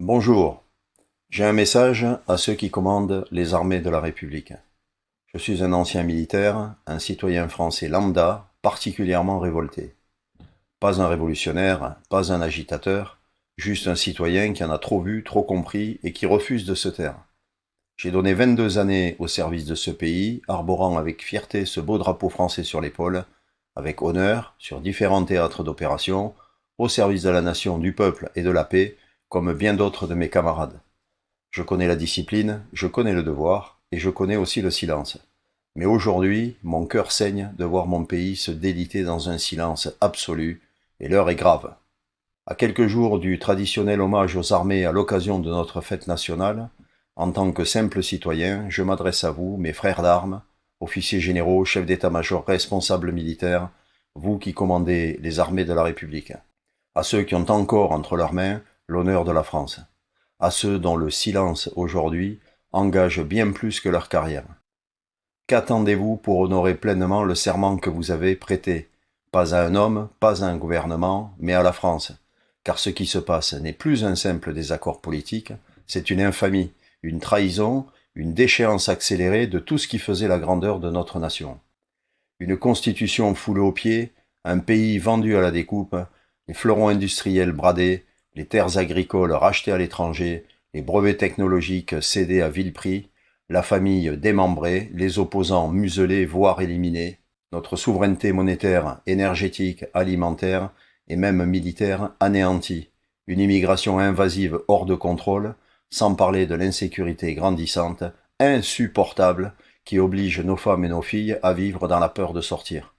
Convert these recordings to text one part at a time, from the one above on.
Bonjour, j'ai un message à ceux qui commandent les armées de la République. Je suis un ancien militaire, un citoyen français lambda, particulièrement révolté. Pas un révolutionnaire, pas un agitateur, juste un citoyen qui en a trop vu, trop compris et qui refuse de se taire. J'ai donné 22 années au service de ce pays, arborant avec fierté ce beau drapeau français sur l'épaule, avec honneur, sur différents théâtres d'opération, au service de la nation, du peuple et de la paix, comme bien d'autres de mes camarades. Je connais la discipline, je connais le devoir, et je connais aussi le silence. Mais aujourd'hui, mon cœur saigne de voir mon pays se déliter dans un silence absolu, et l'heure est grave. À quelques jours du traditionnel hommage aux armées à l'occasion de notre fête nationale, en tant que simple citoyen, je m'adresse à vous, mes frères d'armes, officiers généraux, chefs d'état-major, responsables militaires, vous qui commandez les armées de la République, à ceux qui ont encore entre leurs mains l'honneur de la France, à ceux dont le silence aujourd'hui engage bien plus que leur carrière. Qu'attendez-vous pour honorer pleinement le serment que vous avez prêté, pas à un homme, pas à un gouvernement, mais à la France? Car ce qui se passe n'est plus un simple désaccord politique, c'est une infamie, une trahison, une déchéance accélérée de tout ce qui faisait la grandeur de notre nation. Une constitution foulée aux pieds, un pays vendu à la découpe, les fleurons industriels bradés, les terres agricoles rachetées à l'étranger, les brevets technologiques cédés à vil prix, la famille démembrée, les opposants muselés voire éliminés, notre souveraineté monétaire, énergétique, alimentaire et même militaire anéantie, une immigration invasive hors de contrôle, sans parler de l'insécurité grandissante, insupportable, qui oblige nos femmes et nos filles à vivre dans la peur de sortir.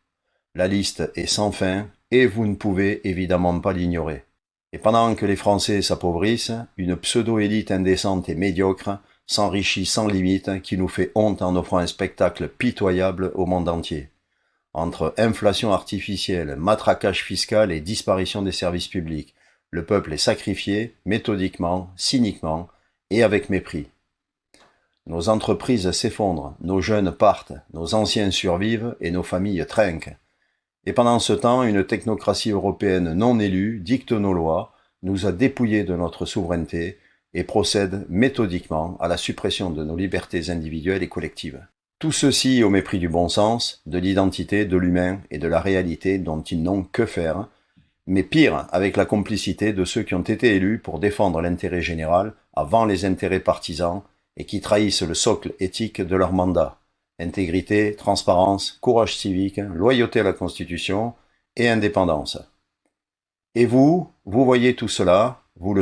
La liste est sans fin et vous ne pouvez évidemment pas l'ignorer. Et pendant que les Français s'appauvrissent, une pseudo-élite indécente et médiocre s'enrichit sans limite qui nous fait honte en offrant un spectacle pitoyable au monde entier. Entre inflation artificielle, matraquage fiscal et disparition des services publics, le peuple est sacrifié méthodiquement, cyniquement et avec mépris. Nos entreprises s'effondrent, nos jeunes partent, nos anciens survivent et nos familles trinquent. Et pendant ce temps, une technocratie européenne non élue dicte nos lois, nous a dépouillés de notre souveraineté et procède méthodiquement à la suppression de nos libertés individuelles et collectives. Tout ceci au mépris du bon sens, de l'identité, de l'humain et de la réalité dont ils n'ont que faire, mais pire, avec la complicité de ceux qui ont été élus pour défendre l'intérêt général avant les intérêts partisans et qui trahissent le socle éthique de leur mandat. Intégrité, transparence, courage civique, loyauté à la Constitution et indépendance. Et vous voyez tout cela, vous le